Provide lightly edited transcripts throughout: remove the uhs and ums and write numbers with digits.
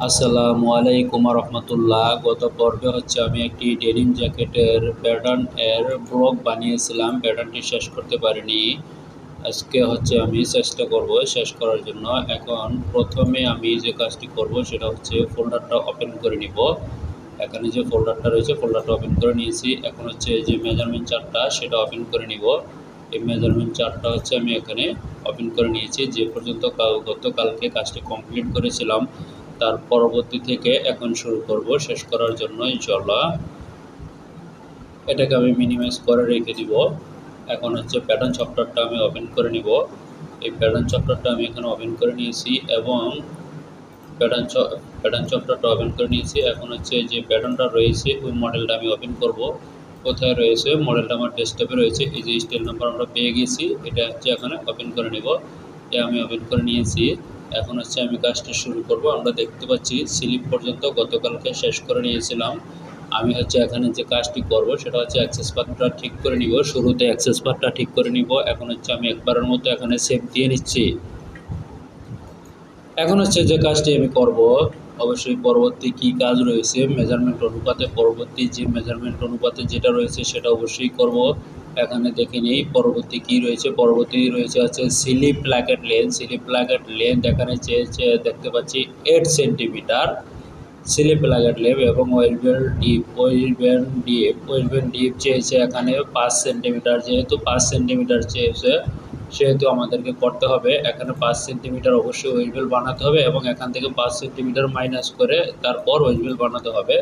আসসালামু আলাইকুম রহমতুল্লাহ। গত পর্বে আমি একটি ডেনিম জ্যাকেটের প্যাটার্ন এর ব্লগ বানিয়েছিলাম, প্যাটার্নটি শেষ করতে পারিনি। আজকে আমি চেষ্টা করব শেষ করার জন্য। এখন প্রথমে আমি যে কাজটি করব সেটা ফোল্ডারটা ওপেন করে নিব। এখানে যে ফোল্ডারটা রয়েছে ফোল্ডারটা ওপেন করে নিয়েছি। এখন যে মেজারমেন্ট চার্টটা সেটা ওপেন করে নিব। এই মেজারমেন্ট চার্টটা আমি এখানে ওপেন করে নিয়েছি। যে পর্যন্ত গতকালকে কাজটি কমপ্লিট করেছিলাম তার পরবর্তী থেকে এখন শুরু করব শেষ করার জন্য ইনশাআল্লাহ। এটাকে আমি মিনিমাইজ করে রেখে দিব। এখন প্যাটার্ন সফটওয়্যারটা আমি ওপেন করে নিব। এই প্যাটার্ন সফটওয়্যারটা আমি এখানে ওপেন করে নিয়েছি এবং প্যাটার্ন সফটওয়্যারটা ওপেন করে নিয়েছি। এখন যে প্যাটার্নটা রয়েছে ওই মডেলটা আমি ওপেন করব। কোথায় রয়েছে মডেলটা? আমার ডেস্কটপে রয়েছে। এই যে স্টাইল নাম্বার আমরা পেয়ে গেছি, এটা এখানে ওপেন করে নেব। এটা আমি ওপেন করে নিয়েছি। এখন আমি কাজটা শুরু করব। আমরা দেখতে পাচ্ছি স্লিপ পর্যন্ত গতকালকে শেষ করে নিয়েছিলাম। আমি এখানে যে কাজটি করব সেটা অ্যাক্সেস বারটা ঠিক করে নিব। শুরুতে অ্যাক্সেস বারটা ঠিক করে নিব। এখন আমি একবারের মতো এখানে সেভ দিয়ে নিচ্ছি। এখন যে কাজটি আমি করব, অবশ্যই পরবর্তী কি কাজ রয়েছে মেজারমেন্ট অনুপাতে, পরবর্তী যে মেজারমেন্ট অনুপাতে যেটা রয়েছে সেটা অবশ্যই করব। এখানে দেখে নিই পরবর্তী কি রয়েছে। পরবর্তী রয়েছে slip placket length. Slip placket length এখানে চেয়েছে, দেখতে পাচ্ছি 8 সেন্টিমিটার স্লিপ প্ল্যাকেট লেন্থ। এবং ওয়েস্টব্যান্ড ডিপ চেয়েছে এখানে 5 সেন্টিমিটার। যেহেতু 5 সেন্টিমিটার চেয়েছে সেহেতু আমাদেরকে করতে হবে এখানে 5 সেন্টিমিটার অবশ্যই ওয়েস্টবেল্ট বানাতে হবে এবং এখান থেকে 5 সেন্টিমিটার মাইনাস করে তারপর ওয়েস্টবেল্ট বানাতে হবে।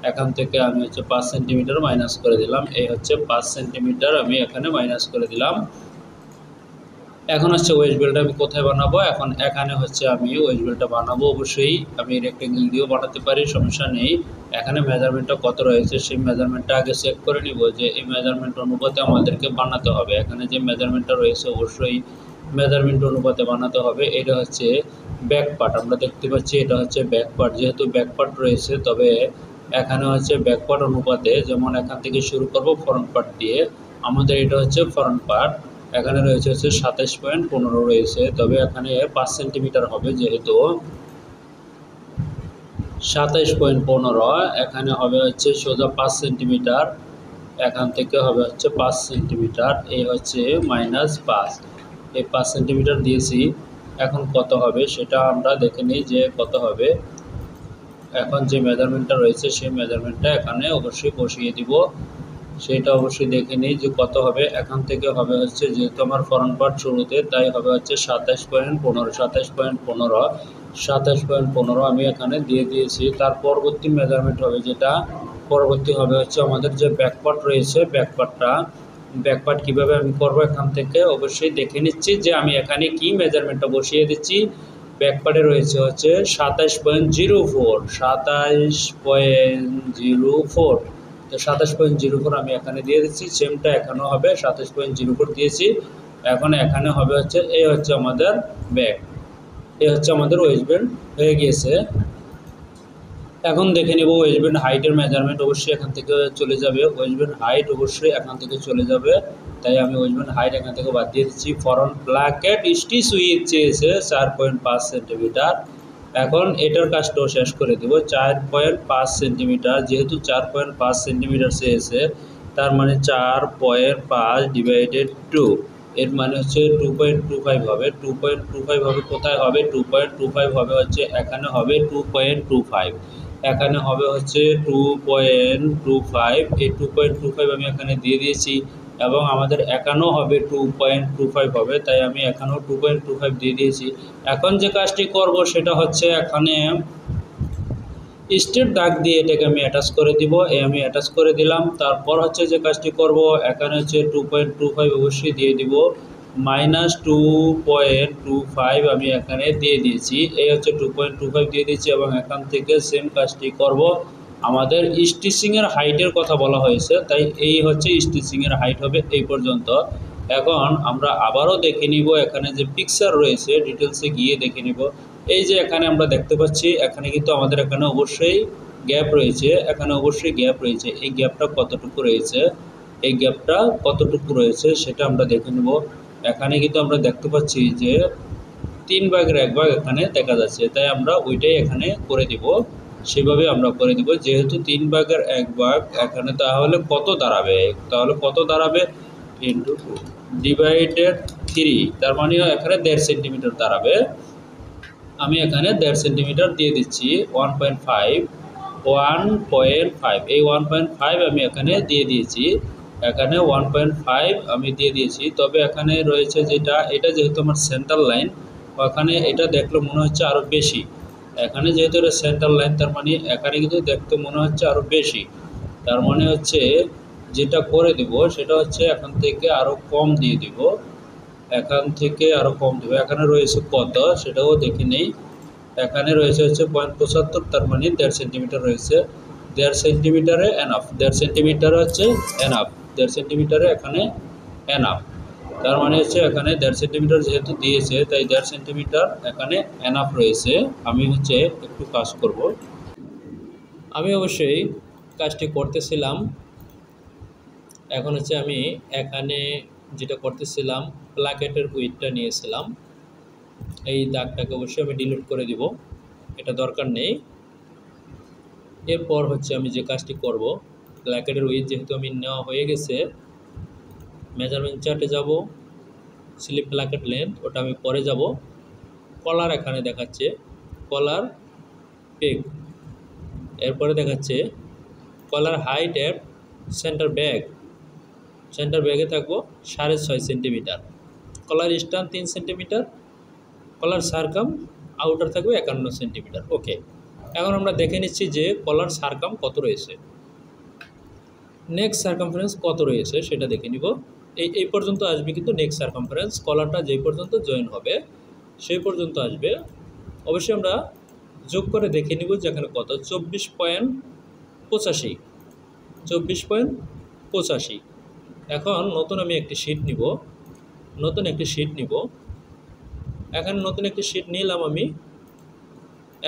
এখান থেকে আমি 5 সেন্টিমিটার মাইনাস করে দিলাম। এই 5 সেন্টিমিটার আমি এখানে মাইনাস করে দিলাম। এখন ওয়েস্টবেল্টটা আমি কোথায় বানাবো? এখন এখানে আমি ওয়েস্টবেল্টটা বানাবো। অবশ্যই আমি রেক্টেঙ্গেল দিয়েও বানাতে পারি, সমস্যা নেই। এখানে মেজারমেন্টটা কত রয়েছে সেই মেজারমেন্টটা আগে চেক করে নিব যে এই মেজারমেন্ট অনুপাতে আমাদেরকে বানাতে হবে। এখানে যে মেজারমেন্টটা রয়েছে অবশ্যই মেজারমেন্ট অনুপাতে বানাতে হবে। এটা ব্যাক পার্ট, আমরা দেখতে পাচ্ছি এটা ব্যাক পার্ট। যেহেতু ব্যাক পার্ট রয়েছে তবে এখানে ব্যাক পার্ট অনুপাতে, যেমন এখান থেকে শুরু করব ফ্রন্ট পার্ট দিয়ে, আমাদের এটা ফ্রন্ট পার্ট। এখানে রয়েছে 27.15 রয়েছে, তবে এখানে 5 সেন্টিমিটার হবে। যেহেতু 27.15 এখানে হবে সোজা 5 সেন্টিমিটার। এখান থেকে হবে 5 সেন্টিমিটার। এই -5, এই 5 সেন্টিমিটার দিয়েছি। এখন কত হবে সেটা আমরা দেখে নিই যে কত হবে। এখন যে মেজারমেন্টটা রয়েছে সেই মেজারমেন্টটা এখানে অবশ্যই বসিয়ে দিব। সেটা অবশ্যই দেখে নিই যে কত হবে। এখান থেকে হবে যেহেতু আমার ফ্রন্ট পার্ট শুরুতে, তাই হবে 27.15 27.15 আমি এখানে দিয়ে দিয়েছি। তার পরবর্তী মেজারমেন্ট হবে যেটা পরবর্তী হবে আমাদের যে ব্যাক পার্ট রয়েছে, ব্যাক পার্ট কীভাবে আমি করবো এখান থেকে অবশ্যই দেখে নিচ্ছি যে আমি এখানে কি মেজারমেন্টটা বসিয়ে দিচ্ছি। ব্যাক পার্টে রয়েছে 27.04 27.04। তো 27.04 আমি এখানে দিয়ে দিচ্ছি। সেমটা এখানেও হবে 27.04 দিয়েছি। এখন এখানে হবে এই আমাদের ব্যাক, এই আমাদের ওয়েস্টব্যান্ড হয়ে গিয়েছে। এখন দেখে নেব ওয়েস্টব্যান্ড হাইটের মেজারমেন্ট। অবশ্যই এখান থেকে চলে যাবে, ওয়েস্টব্যান্ড হাইট অবশ্যই এখান থেকে চলে যাবে। তাই আমি ওয়েস্টব্যান্ড হাইট এখান থেকে বাদ দিয়ে দিচ্ছি। ফ্রন্ট প্ল্যাকেট স্টিচ উইথ চেয়েছে 4.5 সেন্টিমিটার। এখন এটার কাজটাও শেষ করে দেব। 4.5 সেন্টিমিটার, যেহেতু 4.5 সেন্টিমিটার চেয়েছে তার মানে 4.5 ডিভাইডেড 2, এর মানে 2.25 হবে। 2.25 হবে কোথায় হবে? 2.25 হবে এখানে হবে 2.25, এখানে হবে 2.25। এই 2.25 আমি এখানে দিয়ে দিয়েছি এবং আমাদের এখানেও হবে 2.25 হবে, তাই আমি এখানেও 2.25 দিয়ে দিয়েছি। এখন যে কাজটি করব সেটা এখানে স্ট্রেট দাগ দিয়ে এটাকে আমি অ্যাটাচ করে দিব। আমি অ্যাটাচ করে দিলাম। তারপর যে কাজটি করব এখানে 2.25 অবশ্যই দিয়ে দিব। -2.25 আমি এখানে দিয়ে দিয়েছি। এই 2.25 দিয়ে দিয়েছি এবং এখান থেকে সেম কাজটি করব। আমাদের স্টিচিংয়ের হাইটের কথা বলা হয়েছে, তাই এই স্টিচিংয়ের হাইট হবে এই পর্যন্ত। এখন আমরা আবারও দেখে নিব এখানে যে পিকচার রয়েছে, ডিটেলসে গিয়ে দেখে নিব। এই যে এখানে আমরা দেখতে পাচ্ছি এখানে কিন্তু আমাদের এখানে অবশ্যই গ্যাপ রয়েছে, এখানে অবশ্যই গ্যাপ রয়েছে। এই গ্যাপটা কতটুকু রয়েছে, এই গ্যাপটা কতটুকু রয়েছে সেটা আমরা দেখে নেব। এখানে কিন্তু আমরা দেখতে পাচ্ছি যে 3/1 এখানে দেখা যাচ্ছে, তাই আমরা ওইটাই এখানে করে দিব, সেভাবে আমরা করে দিব। যেহেতু 3/1 এখানে তাহলে কত দাঁড়াবে, ইন্টু ডিভাইডেড 3, তার মানে এখানে 1.5 সেন্টিমিটার দাঁড়াবে। আমি এখানে 1.5 সেন্টিমিটার দিয়ে দিচ্ছি, 1.5 এই 1.5 আমি এখানে দিয়ে দিয়েছি, এখানে 1.5 আমি দিয়ে দিয়েছি। তবে এখানে রয়েছে যেটা, এটা যেহেতু আমার সেন্টার লাইন, ওখানে এটা দেখলে মনে হচ্ছে আরও বেশি। এখানে যেহেতু এটা সেন্টার লাইন, তার মানে এখানে কিন্তু দেখতে মনে হচ্ছে আরও বেশি। তার মানে হচ্ছে যেটা করে দিব সেটা হচ্ছে এখান থেকে আরও কম দিয়ে দিব, এখানে রয়েছে কত সেটাও দেখে নেই। এখানে রয়েছে হচ্ছে 0.75, তার মানে 1.5 সেন্টিমিটার রয়েছে। 1.5 সেন্টিমিটারে এনাফ, 1.5 সেন্টিমিটার হচ্ছে এনাফ, 1.5 সেন্টিমিটারে এখানে এনাফ। তার মানে হচ্ছে এখানে 1.5 সেন্টিমিটার যেহেতু দিয়েছে, তাই 1.5 সেন্টিমিটার এখানে এনাফ রয়েছে। আমি হচ্ছে একটু কাজ করব, আমি অবশ্যই কাজটি করতেছিলাম। এখন হচ্ছে আমি এখানে যেটা করতেছিলাম, প্লাকেটের উইডথটা নিয়েছিলাম, এই দাগটাকে অবশ্যই আমি ডিলিট করে দিব, এটা দরকার নেই। এরপর হচ্ছে আমি যে কাজটি করব, প্লাকেটের উইডথ যেহেতু আমি নেওয়া হয়ে গেছে, মেজারমেন্ট চার্টে যাব, স্লিপ প্লাকেট লেন্থ ওটা আমি পরে যাব। কলার এখানে দেখাচ্ছে কলার পেগ, এরপরে দেখাচ্ছে কলার হাইট অ্যাট সেন্টার ব্যাগে থাকবো 6.5 সেন্টিমিটার, কলার স্টান 3 সেন্টিমিটার, কলার সারকাম আউটার থাকবে 51 সেন্টিমিটার। ওকে, এখন আমরা দেখে নিচ্ছি যে কলার সারকাম কত রয়েছে, নেক্সট সারকামফারেন্স কত রয়েছে সেটা দেখে নিব। এই পর্যন্ত আসবে, কিন্তু নেক্সট সারকামফারেন্স কলারটা যেই পর্যন্ত জয়েন হবে সেই পর্যন্ত আসবে। অবশ্যই আমরা যোগ করে দেখে নিব যে এখানে কত, 24.85। এখন নতুন আমি একটি শিট নিব, এখানে নতুন একটি শিট নিলাম আমি।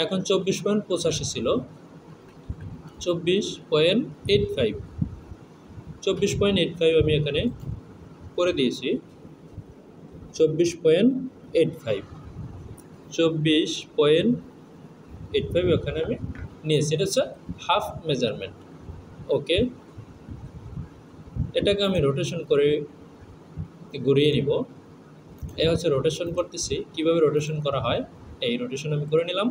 এখন 24.85 ছিল, 24.85 আমি এখানে করে দিয়েছি, 24.85 এখানে আমি নিয়েছি। এটা হচ্ছে হাফ মেজারমেন্ট। ওকে, এটাকে আমি রোটেশন করে ঘুরিয়ে নিব। এই হচ্ছে রোটেশন করতেছি, কিভাবে রোটেশন করা হয় এই রোটেশন আমি করে নিলাম।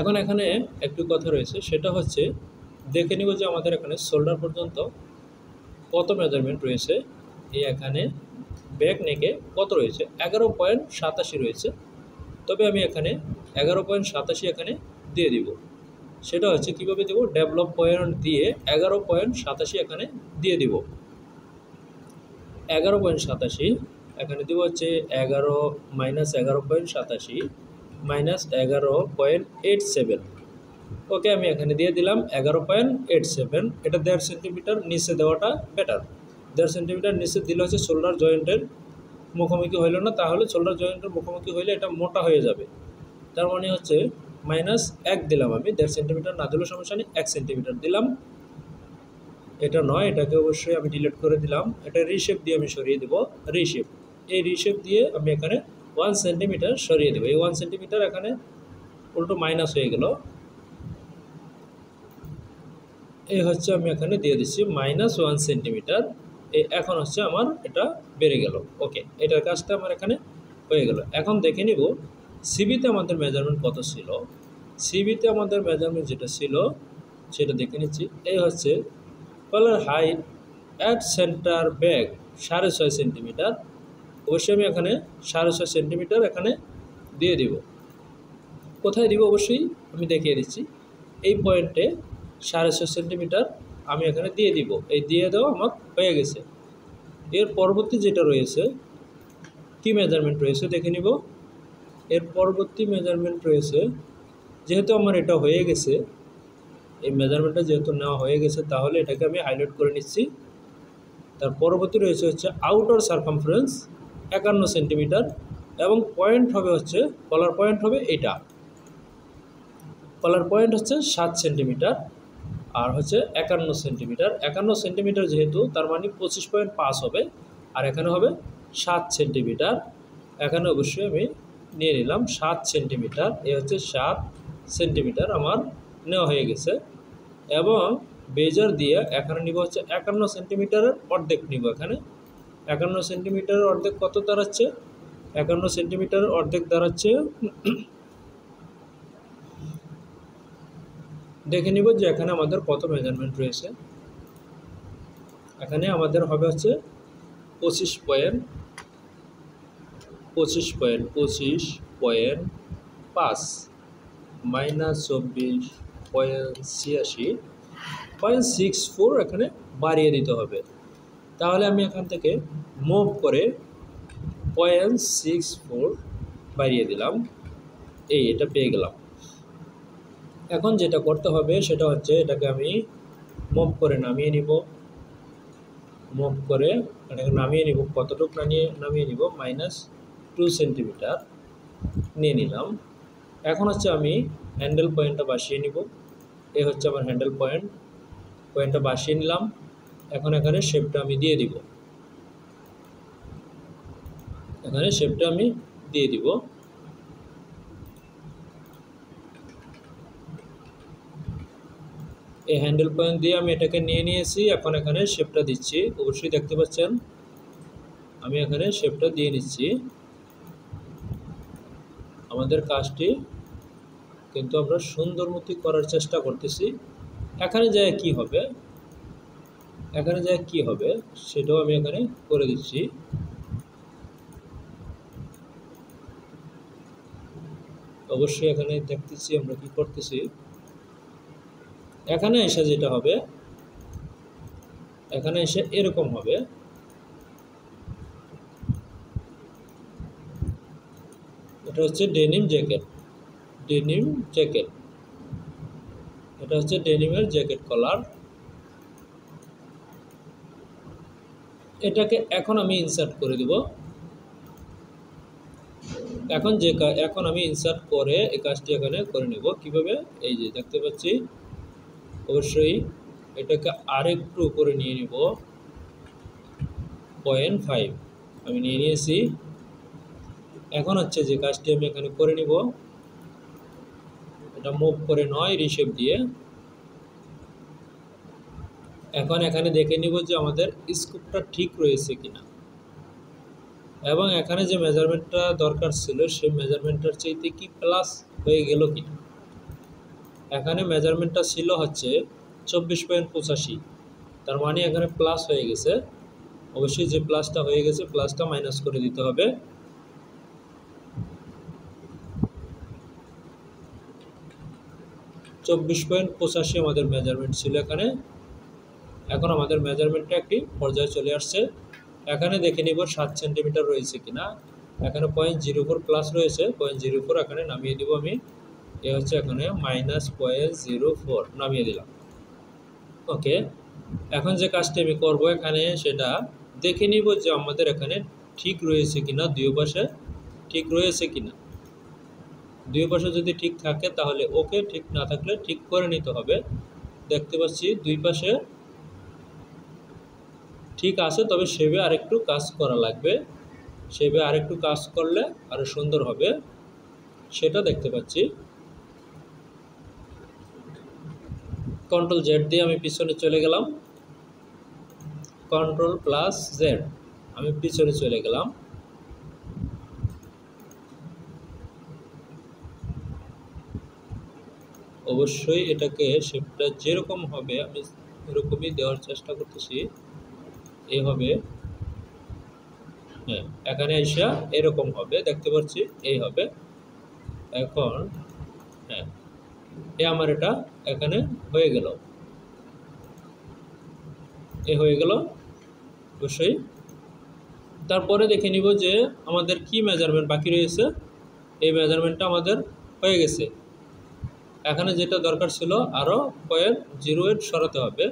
এখন এখানে একটু কথা রয়েছে, সেটা হচ্ছে দেখে নিব যে আমাদের এখানে শোল্ডার পর্যন্ত কত মেজারমেন্ট রয়েছে। এই এখানে ব্যাক নেকে কত রয়েছে, 11.87 রয়েছে। তবে আমি এখানে 11.87 এখানে দিয়ে দিব। সেটা হচ্ছে কীভাবে দেব, ডেভেলপ পয়েন্ট দিয়ে 11.87 এখানে দিয়ে দিব। 11.87 এখানে দিব হচ্ছে 11 মাইনাস 11.87 মাইনাস 11.87। ওকে, আমি এখানে দিয়ে দিলাম 11.87। এটা 1.5 সেন্টিমিটার নিচে দেওয়াটা বেটার। 1.5 সেন্টিমিটার নিচে দিলে হচ্ছে শোল্ডার জয়েন্টের মুখোমুখি হইল না, তাহলে শোল্ডার জয়েন্টের মুখোমুখি হইলে এটা মোটা হয়ে যাবে। তার মানে হচ্ছে -1 দিলাম আমি, 1.5 সেন্টিমিটার না দিলেও সমস্যা নেই, 1 সেন্টিমিটার দিলাম। এটা নয়, এটাকে অবশ্যই আমি ডিলিট করে দিলাম। এটা রিশেপ দিয়ে আমি সরিয়ে দেব, রিশেপ। এই রিশেপ দিয়ে আমি এখানে 1 সেন্টিমিটার সরিয়ে দেবো। এই 1 সেন্টিমিটার এখানে উল্টো মাইনাস হয়ে গেল। এই হচ্ছে আমি এখানে দিয়ে দিচ্ছি -1 সেন্টিমিটার। এখন হচ্ছে আমার এটা বেড়ে গেল। ওকে, এটার কাজটা আমার এখানে হয়ে গেল। এখন দেখে নিব সিবিতে আমাদের মেজারমেন্ট কত ছিল। সিবিতে আমাদের মেজারমেন্ট যেটা ছিল সেটা দেখে নিচ্ছি। এই হচ্ছে collar height at center back 6.5 centimetre. অবশ্যই আমি এখানে 6.5 সেন্টিমিটার এখানে দিয়ে দিব। কোথায় দিব অবশ্যই আমি দেখিয়ে দিচ্ছি। এই পয়েন্টে 6.5 সেন্টিমিটার আমি এখানে দিয়ে দিব। এই দিয়ে দেওয়া আমার হয়ে গেছে। এর পরবর্তী যেটা রয়েছে, কি মেজারমেন্ট রয়েছে দেখে নিব। এর পরবর্তী মেজারমেন্ট রয়েছে, যেহেতু আমার এটা হয়ে গেছে, এই মেজারমেন্টটা যেহেতু নেওয়া হয়ে গেছে, তাহলে এটাকে আমি হাইলাইট করে নিচ্ছি। তার পরবর্তী রয়েছে হচ্ছে আউটার সারকামফারেন্স 51 সেন্টিমিটার, এবং পয়েন্ট হবে হচ্ছে কলার পয়েন্ট হবে এটা। কলার পয়েন্ট হচ্ছে 7 সেন্টিমিটার আর হচ্ছে 51 সেন্টিমিটার। 51 সেন্টিমিটার যেহেতু, তার মানে 25.5 হবে, আর এখানে হবে 7 সেন্টিমিটার। এখানে অবশ্যই আমি নিয়ে নিলাম 7 সেন্টিমিটার। এ হচ্ছে 7 সেন্টিমিটার আমার নেওয়া হয়ে গেছে। এবং বেজার দিয়ে এখানে নিব হচ্ছে 51 সেন্টিমিটারের অর্ধেক নিব। এখানে 51 সেন্টিমিটারের অর্ধেক কত দাঁড়াচ্ছে? 51 সেন্টিমিটারের অর্ধেক দাঁড়াচ্ছে, দেখে নিব যে এখানে আমাদের কত মেজারমেন্ট রয়েছে। এখানে আমাদের হবে হচ্ছে 25.5 মাইনাস 24.86 এখানে বাড়িয়ে দিতে হবে। তাহলে আমি এখান থেকে মুভ করে 0.64 বাড়িয়ে দিলাম, এটা পেয়ে গেলাম। এখন যেটা করতে হবে সেটা হচ্ছে এটাকে আমি মুভ করে নামিয়ে নিব। মুভ করে এটাকে নামিয়ে নিব, কতটুকু নামিয়ে নিব? -2 সেন্টিমিটার নিয়ে নিলাম। এখন হচ্ছে আমি হ্যান্ডেল পয়েন্টটা বসিয়ে নিব। এই হচ্ছে আমার হ্যান্ডেল পয়েন্টটা বসিয়ে নিলাম। এখন এখানে শেপটা আমি দিয়ে দিব। এই হ্যান্ডেল পয়েন্ট দিয়ে আমি এটাকে নিয়ে নিয়েছি। এখন এখানে শেপটা দিচ্ছি, অবশ্যই দেখতে পাচ্ছেন আমি এখানে শেপটা দিয়ে নিচ্ছি। আমাদের কাজটি কিন্তু আমরা সুন্দর মতো করার চেষ্টা করতেছি। এখানে যায় কি হবে সেটাও আমি এখানে করে দিচ্ছি। অবশ্যই এখানে দেখতেছি আমরা কি করতেছি। এখানে এসে যেটা হবে, এখানে এসে এরকম হবে। এটা হচ্ছে ডেনিম জ্যাকেট। এটা হচ্ছে ডেনিমের জ্যাকেট কলার। এটাকে এখন আমি ইনসার্ট করে দিব। এখন আমি ইনসার্ট করে এই কাজটি এখানে করে নেব। কিভাবে? এই যে দেখতে পাচ্ছি, অবশ্যই এটাকে আরেকটু উপরে নিয়ে নিব। 0.5 আমি নিয়ে নিয়েছি। এখন হচ্ছে যে কাজটি আমি এখানে করে নিব, এটা মুভ করে নয়, রিশেপ দিয়ে। এখন এখানে দেখে নিব যে আমাদের স্কোপটা ঠিক রয়েছে কিনা, এবং এখানে যে মেজারমেন্টটা দরকার ছিল সেই মেজারমেন্টটার চাইতে কি প্লাস হয়ে গেল কিনা। এখানে মেজারমেন্টটা ছিল হচ্ছে 24.85, তার মানে এখানে প্লাস হয়ে গেছে। অবশ্যই যে প্লাসটা হয়ে গেছে প্লাসটা মাইনাস করে দিতে হবে। ,85 আমাদের মেজারমেন্ট ছিল এখানে। এখন আমাদের মেজারমেন্টটা একটি পর্যায়ে চলে আসছে। এখানে দেখে নিব 7 সেন্টিমিটার রয়েছে কিনা। এখানে 0.04 প্লাস রয়েছে, 0.04 এখানে নামিয়ে দিব আমি। এ হচ্ছে এখানে -0.04 নামিয়ে দিলাম। ওকে, এখন যে কাজটি আমি করব এখানে সেটা দেখে নিব যে আমাদের এখানে ঠিক রয়েছে কিনা, দুই পাশে ঠিক রয়েছে কিনা। দুই পাশে যদি ঠিক থাকে তাহলে ওকে, ঠিক না থাকলে ঠিক করে নিতে হবে। দেখতে পাচ্ছি দুই পাশে ঠিক আছে, তবে শেপে আরেকটু কাজ করা লাগবে। শেপে আরেকটু কাজ করলে আরো সুন্দর হবে, সেটা দেখতে পাচ্ছি। Ctrl Z দিয়ে আমি পিছনে চলে গেলাম। Ctrl+Z আমি পিছনে চলে গেলাম। অবশ্যই এটাকে শেপটা যেরকম হবে আমি এরকমই দেওয়ার চেষ্টা করতেছি। এই হবে, হ্যাঁ, এখানে এসে এরকম হবে, দেখতে পাচ্ছি এই হবে। এখন হ্যাঁ, আমার এটা এখানে হয়ে গেল, হয়ে গেল। অবশ্যই তারপরে দেখে নিব যে আমাদের কি মেজারমেন্ট বাকি রয়েছে। এই মেজারমেন্টটা আমাদের হয়ে গেছে। এখানে যেটা দরকার ছিল আরও 0.08 সরাতে হবে,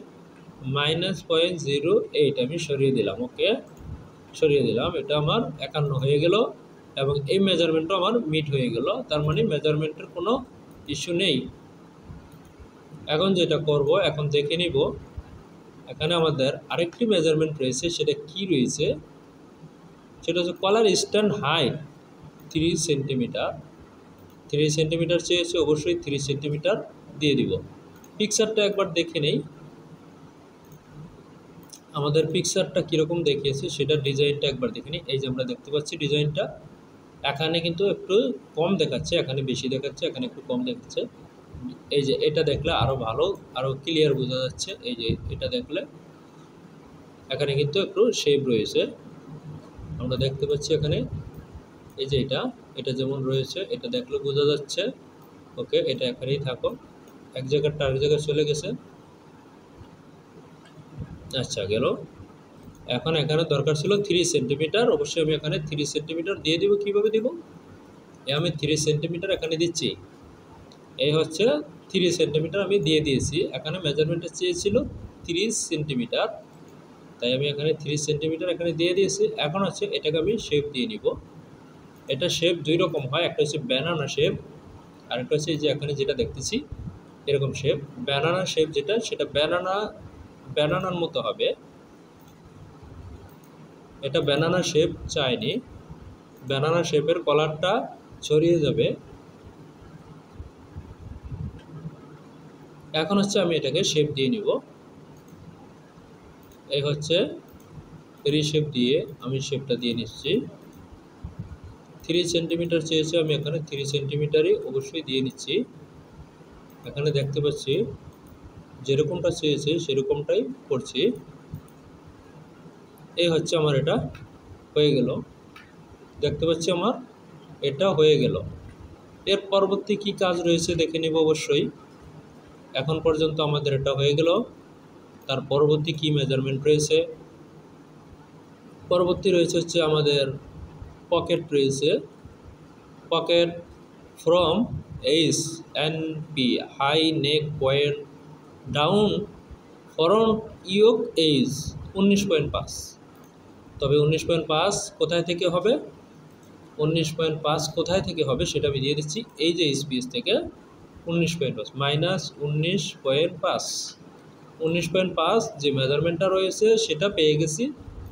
-0.08 আমি সরিয়ে দিলাম। ওকে, সরিয়ে দিলাম। এটা আমার 51 হয়ে গেল এবং এই মেজারমেন্টও আমার মিট হয়ে গেল। তার মানে মেজারমেন্টের কোনো ইস্যু নেই। এখন যেটা করব, এখন দেখে নিব এখানে আমাদের আরেকটি মেজারমেন্ট রয়েছে। সেটা কি রয়েছে? সেটা হচ্ছে কলার স্ট্যান্ড হাইট। 3 সেন্টিমিটার, 3 সেন্টিমিটার চেয়েছে, অবশ্যই 3 সেন্টিমিটার দিয়ে দিব। পিকচারটা একবার দেখে নেই, আমাদের পিকচারটা কীরকম দেখিয়েছে সেটা ডিজাইনটা একবার দেখে নিই। এই যে আমরা দেখতে পাচ্ছি ডিজাইনটা, এখানে কিন্তু একটু কম দেখাচ্ছে, এখানে বেশি দেখাচ্ছে, এখানে একটু কম দেখাচ্ছে। এই যে এটা দেখলে আরও ভালো, আরও ক্লিয়ার বোঝা যাচ্ছে। এই যে এটা দেখলে এখানে কিন্তু একটু শেপ রয়েছে, আমরা দেখতে পাচ্ছি এখানে। এই যে এটা যেমন রয়েছে এটা দেখলে বোঝা যাচ্ছে। ওকে, এটা এখানেই থাকো, এক জায়গাটা আরেক জায়গায় চলে গেছে। আচ্ছা গেল। এখন এখানে দরকার ছিল 3 সেন্টিমিটার, অবশ্যই আমি এখানে 3 সেন্টিমিটার দিয়ে দিব। কীভাবে দিব? আমি 3 সেন্টিমিটার এখানে দিচ্ছি, এই হচ্ছে 3 সেন্টিমিটার আমি দিয়ে দিয়েছি। এখানে মেজারমেন্টটা চেয়েছিল 30 সেন্টিমিটার, তাই আমি এখানে 3 সেন্টিমিটার এখানে দিয়ে দিয়েছি। এখন হচ্ছে এটাকে আমি শেপ দিয়ে নিব। এটা শেপ দুই রকম হয়, একটা হচ্ছে ব্যানানা শেপ, আর একটা হচ্ছে এই যে এখানে যেটা দেখতেছি এরকম শেপ। ব্যানানা শেপ যেটা, সেটা ব্যানানার মতো হবে। এটা ব্যানানা শেপ চাইনি, ব্যানানা শেপের কলারটা ছড়িয়ে যাবে। এখন হচ্ছে আমি এটাকে শেপ দিয়ে নিব। এই হচ্ছে শেপ দিয়ে আমি শেপটা দিয়ে নিচ্ছি। 3 সেন্টিমিটার চেয়েছে, আমি এখানে 3 সেন্টিমিটারই অবশ্যই দিয়ে নিচ্ছি। এখানে দেখতে পাচ্ছি যেরকমটা চেয়েছে সেরকমটাই করছি। এই হচ্ছে আমার এটা হয়ে গেল, দেখতে পাচ্ছি আমার এটা হয়ে গেল। এর পরবর্তী কি কাজ রয়েছে দেখে নিব অবশ্যই। এখন পর্যন্ত আমাদের এটা হয়ে গেল, তার পরবর্তী কি মেজারমেন্ট রয়েছে? পরবর্তী রয়েছে হচ্ছে আমাদের পকেট রয়েছে। Pocket from H and P high neck point down front yoke H 19.5। তবে 19.5 কোথায় থেকে হবে? 19.5 কোথায় থেকে হবে সেটা আমি দিয়ে দিচ্ছি। এই যে স্পেস থেকে 19.5 মাইনাস 19.5, 19.5 যে মেজারমেন্টটা রয়েছে সেটা পেয়ে গেছি।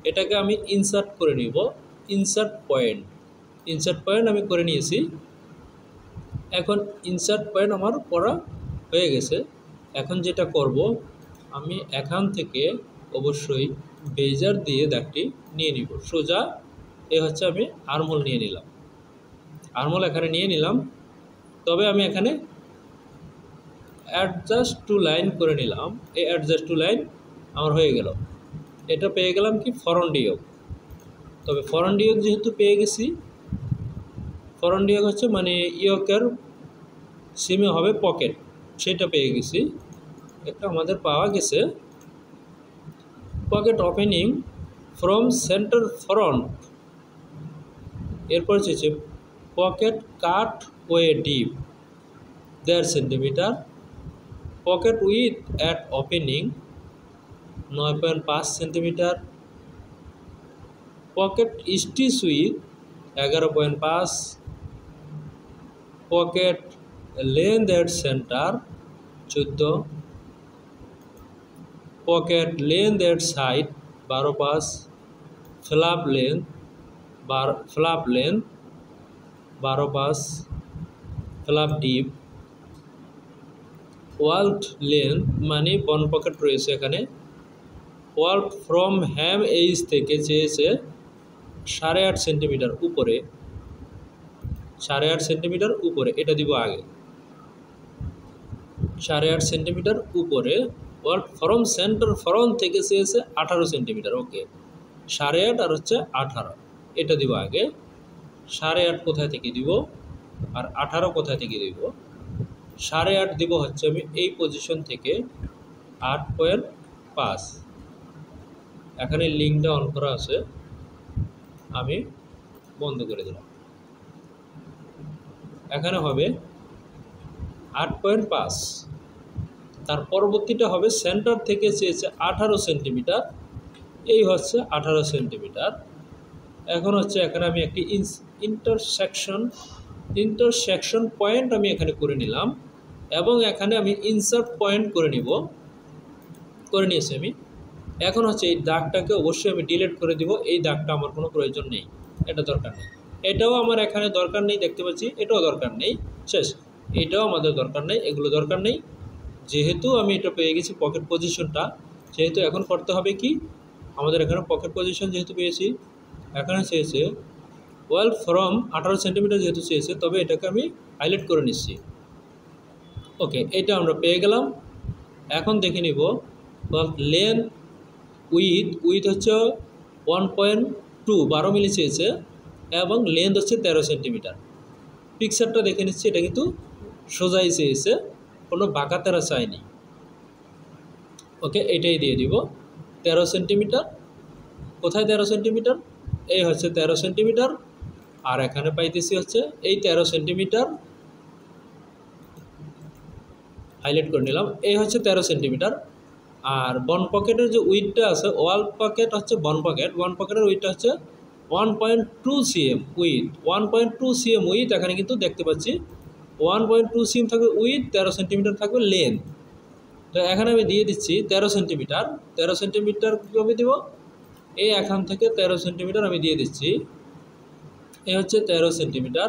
এটাকে আমি ইনসার্ট করে নিব। ইনসার্ট পয়েন্ট আমি করে নিয়েছি। এখন ইনসার্ট পয়েন্ট আমার করা হয়ে গেছে। এখন যেটা করব, আমি এখান থেকে অবশ্যই বেজার দিয়ে দাগটি নিয়ে নিব সোজা। এ হচ্ছে আমি আর্মহোল নিয়ে নিলাম, আর্মহোল এখানে নিয়ে নিলাম। তবে আমি এখানে অ্যাডজাস্ট টু লাইন করে নিলাম। এই অ্যাডজাস্ট টু লাইন আমার হয়ে গেল। এটা পেয়ে গেলাম কি? ফরন্ট ইয়োক। তবে ফরন্ট ইয়োক যেহেতু পেয়ে গেছি, ফরন্ট ইয়োক হচ্ছে মানে ইয়োকের সিমে হবে পকেট, সেটা পেয়ে গেছি। একটা আমাদের পাওয়া গেছে। Pocket opening from centre front, এরপর হচ্ছে pocket cut way deep 1.5 centimetre. Pocket with at opening 9.5 centimetre. Pocket stitch with 11.5। Pocket length at centre 14। Pocket length at side 12.5। Flap length 12.5। Flap deep. Walt length মানে বন pocket রয়েছে এখানে। Walt from Ham H থেকে চেয়েছে 8.5 centimetre উপরে, 8.5 centimetre উপরে, এটা দিব আগে। 8.5 সেন্টিমিটার উপরে। ওয়াল্ট ফ্রম সেন্টার ফ্রন্ট থেকে চেয়েছে 18 সেন্টিমিটার। ওকে, 8.5 আর হচ্ছে 18, এটা দিব আগে। 8.5 কোথায় থেকে দিব আর 18 কোথায় থেকে দিব? 8.5 দিব হচ্ছে আমি এই পজিশন থেকে 8.5। এখানে লিঙ্কটা অন করা আছে, আমি বন্ধ করে দিলাম। এখানে হবে 8.5। তার পরবর্তীটা হবে সেন্টার থেকে চেয়েছে 18 সেন্টিমিটার, এই হচ্ছে 18 সেন্টিমিটার। এখন হচ্ছে এখানে আমি একটি ইন্টারসেকশন পয়েন্ট আমি এখানে করে নিলাম, এবং এখানে আমি ইনসার্ট পয়েন্ট করে নিয়েছি আমি। এখন হচ্ছে এই দাগটাকে অবশ্যই আমি ডিলিট করে দিব। এই দাগটা আমার কোনো প্রয়োজন নেই, এটা দরকার নেই। এটাও আমার এখানে দরকার নেই, দেখতে পাচ্ছি এটাও দরকার নেই, শেষ। এটাও আমাদের দরকার নেই, এগুলো দরকার নেই। যেহেতু আমি এটা পেয়ে গেছি পকেট পজিশনটা, সেহেতু এখন করতে হবে কি, আমাদের এখানে পকেট পজিশন যেহেতু পেয়েছি, এখানে চেয়েছে ওয়েল ফ্রম 18 সেন্টিমিটার যেহেতু চেয়েছে, তবে এটাকে আমি হাইলাইট করে নিচ্ছি। ওকে, এটা আমরা পেয়ে গেলাম। এখন দেখে নিব লেন্থ উইথ হচ্ছে 1.2 12 মিলি চেয়েছে এবং লেন্থ হচ্ছে 13 সেন্টিমিটার। পিকচারটা দেখে নিচ্ছি, এটা কিন্তু সোজাই চেয়েছে, কোনো বাঁকা তেরা চাইনি। ওকে, এটাই দিয়ে দিব 13 সেন্টিমিটার। কোথায় 13 সেন্টিমিটার? এই হচ্ছে 13 সেন্টিমিটার, আর এখানে পাইতেছি হচ্ছে এই 13 সেন্টিমিটার, হাইলাইট করে নিলাম। এই হচ্ছে 13 সেন্টিমিটার। আর বন পকেটের যে উইথটা আছে, ওয়াল পকেট হচ্ছে বন পকেটের উইথটা হচ্ছে 1.2 cm উইথ, 1.2 cm উইথ। এখানে কিন্তু দেখতে পাচ্ছি 1.2 cm থাকবে উইথ, 13 সেন্টিমিটার থাকবে লেন্থ। তো এখানে আমি দিয়ে দিচ্ছি 13 সেন্টিমিটার। 13 সেন্টিমিটার কীভাবে দেব? এই এখান থেকে 13 সেন্টিমিটার আমি দিয়ে দিচ্ছি। এই হচ্ছে 13 সেন্টিমিটার।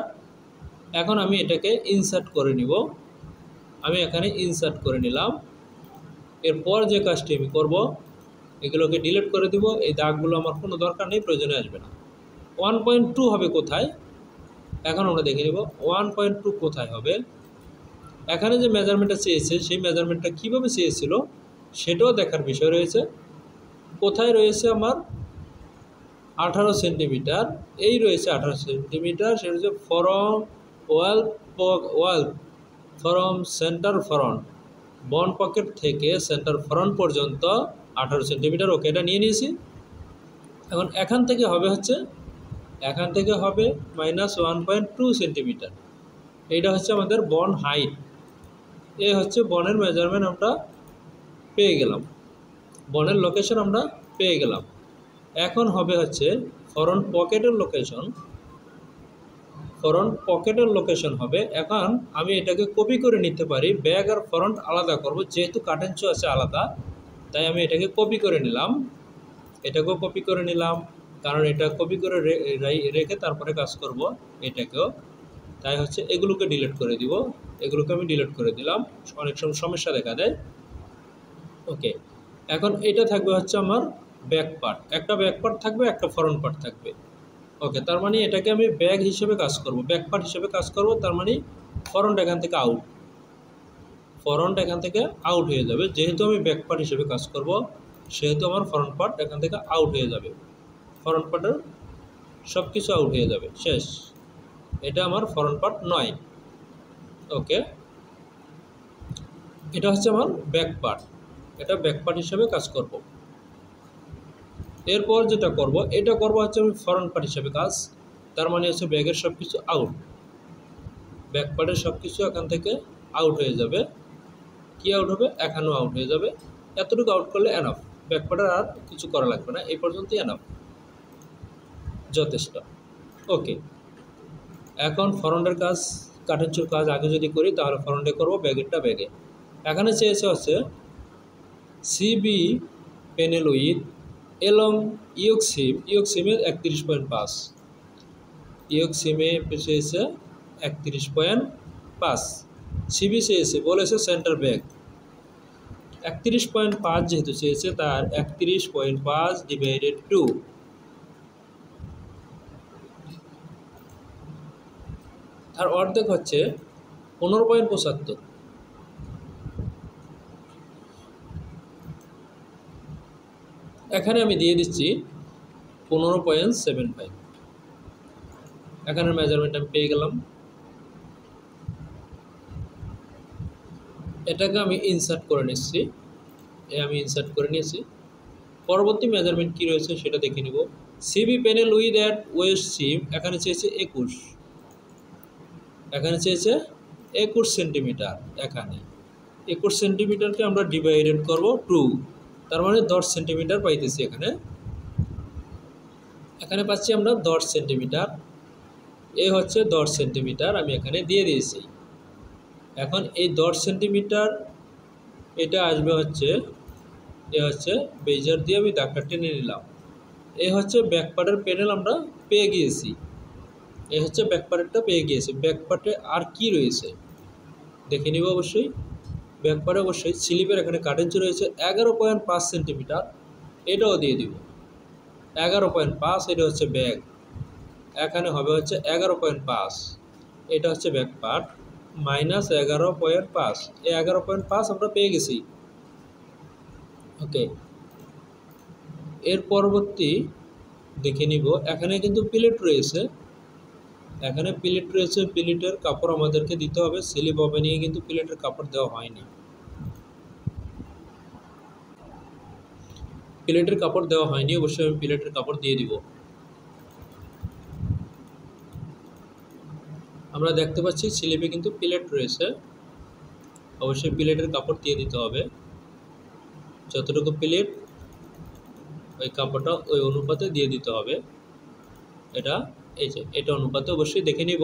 এখন আমি এটাকে ইনসার্ট করে নিব। আমি এখানে ইনসার্ট করে নিলাম। এরপর যে কাজটি আমি করব, এগুলোকে ডিলিট করে দিব। এই দাগগুলো আমার কোনো দরকার নেই, প্রয়োজনে আসবে না। 1.2 হবে কোথায়? এখন আমরা দেখে নিব 1.2 কোথায় হবে। এখানে যে মেজারমেন্টটা চেয়েছে, সেই মেজারমেন্টটা কীভাবে চেয়েছিল সেটাও দেখার বিষয় রয়েছে। কোথায় রয়েছে আমার 18 সেন্টিমিটার, এই রয়েছে 18 সেন্টিমিটার। সেটা হচ্ছে from wall from centre front, বন পকেট থেকে সেন্টার ফ্রন্ট পর্যন্ত 18 সেন্টিমিটার। ওকে, এটা নিয়ে নিয়েছি। এখন এখান থেকে হবে -1.2 সেন্টিমিটার। এইটা হচ্ছে আমাদের বন হাইট। এই হচ্ছে বনের মেজারমেন্ট আমরা পেয়ে গেলাম, বনের লোকেশন আমরা পেয়ে গেলাম। এখন হবে হচ্ছে ফ্রন্ট পকেটের লোকেশন হবে। এখন আমি এটাকে কপি করে নিতে পারি, ব্যাক আর ফ্রন্ট আলাদা করব, যেহেতু কাটেন্সও আছে আলাদা, তাই আমি এটাকে কপি করে নিলাম। এটাকেও কপি করে নিলাম, কারণ এটা কপি করে রেখে তারপরে কাজ করব এটাকেও। তাই হচ্ছে এগুলোকে ডিলিট করে দিব। এগুলোকে আমি ডিলিট করে দিলাম, অনেক সময় সমস্যা দেখা দেয়। ওকে, এখন এটা থাকবে হচ্ছে আমার ব্যাক পার্ট, একটা ব্যাক পার্ট থাকবে, একটা ফ্রন্ট পার্ট থাকবে। ওকে, তার মানে এটাকে আমি ব্যাক হিসেবে কাজ করব, ব্যাক পার্ট হিসেবে কাজ করব। তার মানে ফ্রন্ট এখান থেকে আউট হয়ে যাবে। যেহেতু আমি ব্যাক পার্ট হিসেবে কাজ করব, সেহেতু আমার ফ্রন্ট পার্ট এখান থেকে আউট হয়ে যাবে, ফ্রন্ট পার্টের সব কিছু আউট হয়ে যাবে, শেষ। এটা আমার ফ্রন্ট পার্ট নয়। ওকে, এটা হচ্ছে আমার ব্যাক পার্ট, এটা ব্যাক পার্ট হিসেবে কাজ করব। এরপর যেটা করব, এটা করব হচ্ছে আমি ফ্রন্ট পার্ট হিসেবে কাজ। তার মানে হচ্ছে ব্যাগের সব কিছু আউট, ব্যাক পার্টের সব কিছু এখান থেকে আউট হয়ে যাবে। কি আউট হবে? এখানেও আউট হয়ে যাবে। এতটুকু আউট করলে এনাফ, ব্যাক পার্টের আর কিছু করা লাগবে না, এই পর্যন্তই এনাফ, যথেষ্ট। ওকে, এখন ফ্রন্টের কাজ, কাটেন্সুর কাজ আগে যদি করি তাহলে ফ্রন্টে করব, ব্যাগেরটা ব্যাগে। এখানে চেয়েছে হচ্ছে সিবি প্যানেল উইথ এলং ইয়ক সিমে 31.5, ইয়ক সিমে চেয়েছে 31.5, সিবি চেয়েছে, বলেছে সেন্টার ব্যাগ 31.5 যেহেতু চেয়েছে, তার 31.5 ডিভাইডেড 2, তার অর্ধেক হচ্ছে 15.75। এখানে আমি দিয়ে দিচ্ছি 15.75। এখানের মেজারমেন্ট আমি পেয়ে গেলাম। এটাকে আমি ইনসার্ট করে নিচ্ছি, আমি ইনসার্ট করে নিয়েছি। পরবর্তী মেজারমেন্ট কী রয়েছে সেটা দেখে নিব। CB panel with at waist seam, এখানে চেয়েছে 21, এখানে চেয়েছে 21 সেন্টিমিটার। এখানে 21 সেন্টিমিটারকে আমরা ডিভাইডেড করব 2, তার মানে 10 সেন্টিমিটার পাইতেছি। এখানে পাচ্ছি আমরা 10 সেন্টিমিটার। এ হচ্ছে 10 সেন্টিমিটার, আমি এখানে দিয়ে দিয়েছি। এখন এই 10 সেন্টিমিটার এটা আসবে হচ্ছে, এ হচ্ছে বেজার দিয়ে আমি দাগটা টেনে নিলাম। এ হচ্ছে ব্যাক পার্টের প্যানেল আমরা পেয়ে গিয়েছি। এই হচ্ছে ব্যাকপার্টটা পেয়ে গিয়েছে। ব্যাকপার্টে আর কি রয়েছে দেখে নিব অবশ্যই। ব্যাকপার্টে অবশ্যই স্লিপের এখানে কাটেন্স রয়েছে 11.5 সেন্টিমিটার, এটাও দিয়ে দিব 11.5। এটা হচ্ছে ব্যাক, এখানে হবে হচ্ছে 11.5, এটা হচ্ছে ব্যাকপার্ট মাইনাস 11.5। এই 11.5 আমরা পেয়ে গেছি। ওকে, এর পরবর্তী দেখে নিব। এখানে কিন্তু প্লেট রয়েছে, এখানে প্লেট রয়েছে, প্লেটের কাপড় আমাদেরকে দিতে হবে। স্লিপ ওপেনিংয়ে কিন্তু প্লেটের কাপড় দেওয়া হয়নি, প্লেটের কাপড় দেওয়া হয়নি, অবশ্যই আমি প্লেটের কাপড় দিয়ে দিব। আমরা দেখতে পাচ্ছি স্লিপে কিন্তু প্লেট রয়েছে, অবশ্যই প্লেটের কাপড় দিয়ে দিতে হবে। যতটুকু প্লেট ওই কাপড়টা ওই অনুপাতে দিয়ে দিতে হবে। এটা এই যে এটা অনুপাতে অবশ্যই দেখে নিব।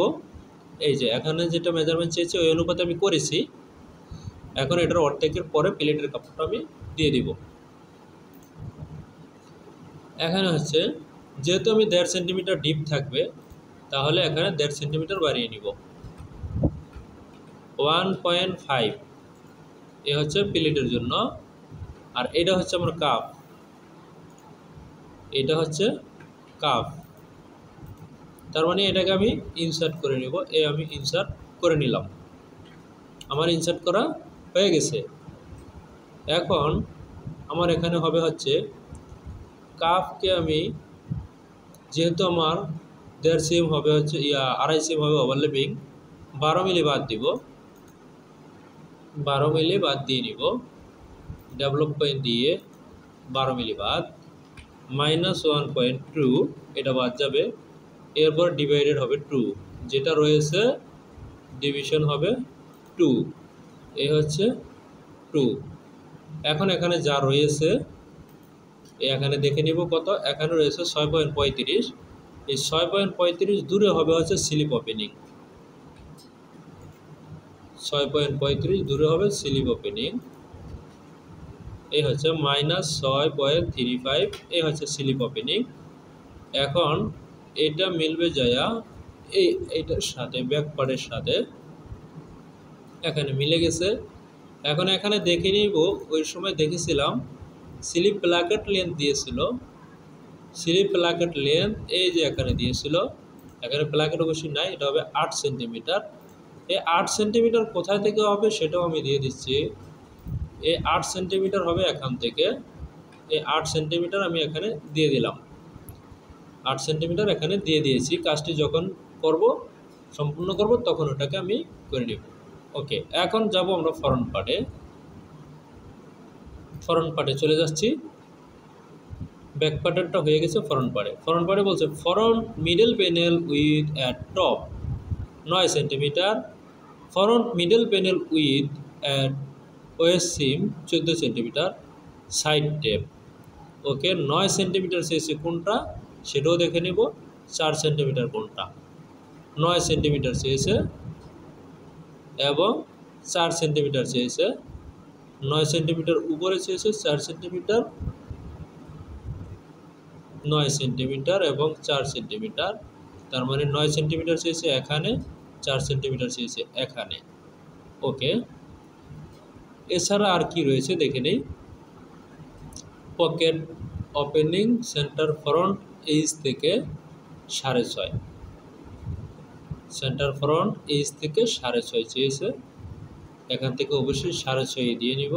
এই যে এখানে যেটা মেজারমেন্ট চেয়েছে ওই অনুপাতে আমি করেছি। এখন এটার অর্ধেকের পরে প্লেটের কাপড়টা আমি দিয়ে দিব। এখানে হচ্ছে যেহেতু আমি 1.5 সেন্টিমিটার ডিপ থাকবে, তাহলে এখানে 1.5 সেন্টিমিটার বাড়িয়ে নিব। 1.5 এ হচ্ছে প্লেটের জন্য, আর এটা হচ্ছে আমার কাপ, এটা হচ্ছে কাপ। তার মানে এটাকে আমি ইনসার্ট করে নেব। আমি ইনসার্ট করে নিলাম, আমার ইনসার্ট করা হয়ে গেছে। এখন আমার এখানে হবে হচ্ছে কাপকে আমি, যেহেতু আমার 1.5 সেম হবে হচ্ছে 2.5 সেম হবে ওভারল্যাপিং, 12 মিলি বাদ দিব, 12 মিলি বাদ দিয়ে নিব। ডেভেলপ পয়েন্ট দিয়ে 12 মিলি বাদ, মাইনাস 1.2 এটা বাদ যাবে। এরপর ডিভাইডেড হবে 2, যেটা রয়েছে ডিভিশন হবে 2, এই হচ্ছে 2। এখন এখানে যা রয়েছে এখানে দেখে নিব কত। এখানে রয়েছে 6.35, এই 6.35 দূরে হবে হচ্ছে স্লিপ ওপেনিং, 6.35 দূরে হবে স্লিপ ওপেনিং। এই হচ্ছে মাইনাস 6.35, এই হচ্ছে স্লিপ ওপেনিং। এখন এটা মিলবে যায়া এইটার সাথে, ব্যাকপার্টের সাথে এখানে মিলে গেছে। এখন এখানে দেখে নিব, ওই সময় দেখেছিলাম স্লিপ প্লাকেট লেন্থ দিয়েছিল, স্লিপ প্লাকেট লেন্থ এই যে এখানে দিয়েছিল, এখানে প্লাকেট অবশ্যই নাই, এটা হবে 8 সেন্টিমিটার। এই 8 সেন্টিমিটার কোথায় থেকে হবে সেটাও আমি দিয়ে দিচ্ছি। এই 8 সেন্টিমিটার হবে এখান থেকে, এই 8 সেন্টিমিটার আমি এখানে দিয়ে দিলাম, 8 সেন্টিমিটার এখানে দিয়ে দিয়েছি। কাজটি যখন করব, সম্পূর্ণ করব, তখন ওটাকে আমি করে নেব। ওকে, এখন যাব আমরা ফ্রন্ট পার্টে। ফ্রন্ট পার্টে চলে যাচ্ছি। ব্যাক পার্টেরটা হয়ে গেছে, ফ্রন্ট পার্টে। ফ্রন্ট পার্টে বলছে front middle panel with at top 9 centimetre, front middle panel with at waist seam 14 centimetre, side tape. Okay, 9 centimetre চেয়েছে কোনটা সেটাও দেখে নেব, 4 সেন্টিমিটার কোনটা। 9 সেন্টিমিটার চেয়েছে এবং 4 সেন্টিমিটার চেয়েছে, 9 সেন্টিমিটার উপরে চেয়েছে, 4 সেন্টিমিটার, 9 সেন্টিমিটার এবং 4 সেন্টিমিটার। তার মানে 9 সেন্টিমিটার চেয়েছে এখানে, 4 সেন্টিমিটার চেয়েছে এখানে। ওকে, এছাড়া আর কি রয়েছে দেখে নেই। Pocket opening centre front H থেকে 6.5, সেন্টার ফ্রন্ট এইচ থেকে 6.5 চেয়েছে, এখান থেকে অবশ্যই 6.5 দিয়ে নিব।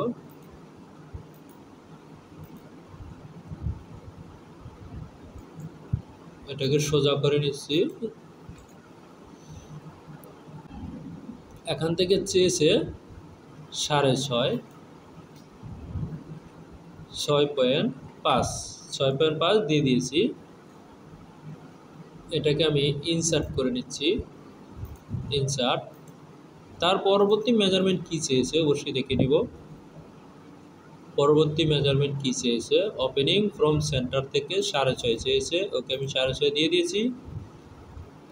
এটাকে সোজা করে নিচ্ছি। এখান থেকে চেয়েছে 6.5, 6.5 দিয়ে দিয়েছি। এটাকে আমি ইনসার্ট করে নিচ্ছি, ইনসার্ট। তার পরবর্তী মেজারমেন্ট কী চেয়েছে অবশ্যই দেখে নিব। পরবর্তী মেজারমেন্ট কী চেয়েছে, ওপেনিং ফ্রম সেন্টার থেকে 6.5 চেয়েছে। ওকে, আমি 6.5 দিয়ে দিয়েছি।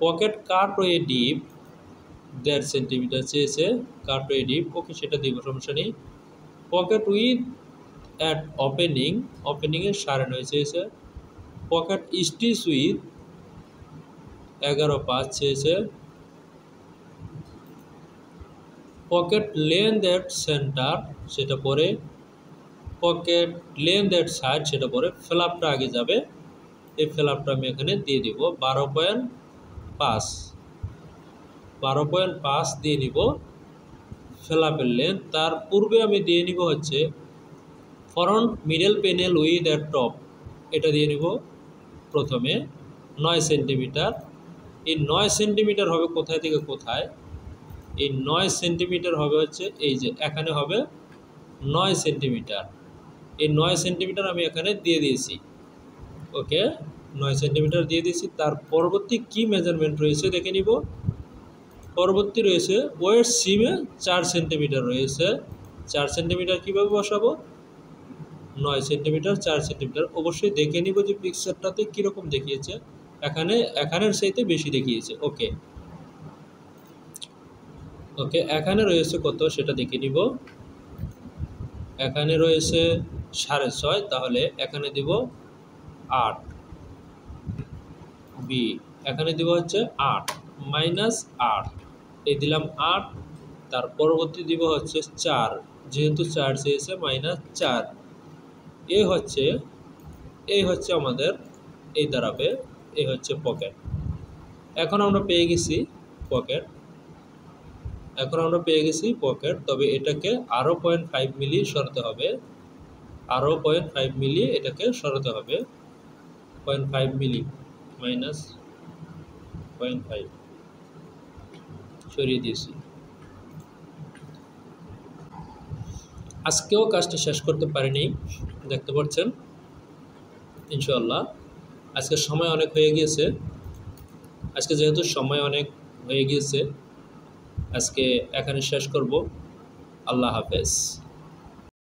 পকেট কাটওয়ে ডিপ 1.5 সেন্টিমিটার চেয়েছে, কাটওয়ে ডিপ। ওকে, সেটা দিব, সমস্যা নেই। পকেট উইথ অ্যাট ওপেনিং, ওপেনিংয়ের 9.5 চেয়েছে। পকেট স্টিচ উইথ 11.5 চেয়েছে। পকেট লেন্থ এট সেন্টার সেটা পরে, পকেট লেন্থ এট সাইড সেটা পরে, ফ্ল্যাপটা আগে যাবে। এই ফ্ল্যাপটা আমি এখানে দিয়ে দিব 12.5, 12.5 দিয়ে নিব ফ্ল্যাপের লেন্থ। তার পূর্বে আমি দিয়ে নিব হচ্ছে ফ্রন্ট মিডল প্যানেল উইথ এর টপ, এটা দিয়ে নিব প্রথমে 9 সেন্টিমিটার। এই 9 সেন্টিমিটার হবে কোথায় থেকে কোথায়? এই 9 সেন্টিমিটার হবে হচ্ছে এই যে এখানে হবে 9 সেন্টিমিটার। এই 9 সেন্টিমিটার আমি এখানে দিয়ে দিয়েছি। ওকে, 9 সেন্টিমিটার দিয়ে দিয়েছি। তার পরবর্তী কি মেজারমেন্ট রয়েছে দেখে নিব। পরবর্তী রয়েছে ওয়েট সিমে 4 সেন্টিমিটার রয়েছে। 4 সেন্টিমিটার কীভাবে বসাবো? 9 সেন্টিমিটার 4 সেন্টিমিটার অবশ্যই দেখে নিব যে পিকচারটাতে কীরকম দেখিয়েছে। এখানের চাইতে বেশি দেখিয়েছে। ওকে ওকে, এখানে রয়েছে কত সেটা দেখে নিব। এখানে রয়েছে 6.5, তাহলে এখানে দিব 8 বি, এখানে দিব হচ্ছে 8 মাইনাস 8, এই দিলাম 8। তার পরবর্তী দিব হচ্ছে 4, যেহেতু 4 চেয়েছে মাইনাস 4। এই হচ্ছে আমাদের এই দাঁড়াবে, এই হচ্ছে পকেট। এখন আমরা পেয়ে গেছি পকেট, তবে এটাকে আরও 0.5 মিলি সরাতে হবে, আরও 0.5 মিলি এটাকে সরাতে হবে। 0.5 মিলি মাইনাস 0.5 সরিয়ে দিয়েছি। আজকেও কাজটা শেষ করতে পারিনি, দেখতে পাচ্ছেন। ইনশাআল্লাহ আজকে সময় অনেক হয়ে গিয়েছে, আজকে এখানে শেষ করব। আল্লাহ হাফেজ।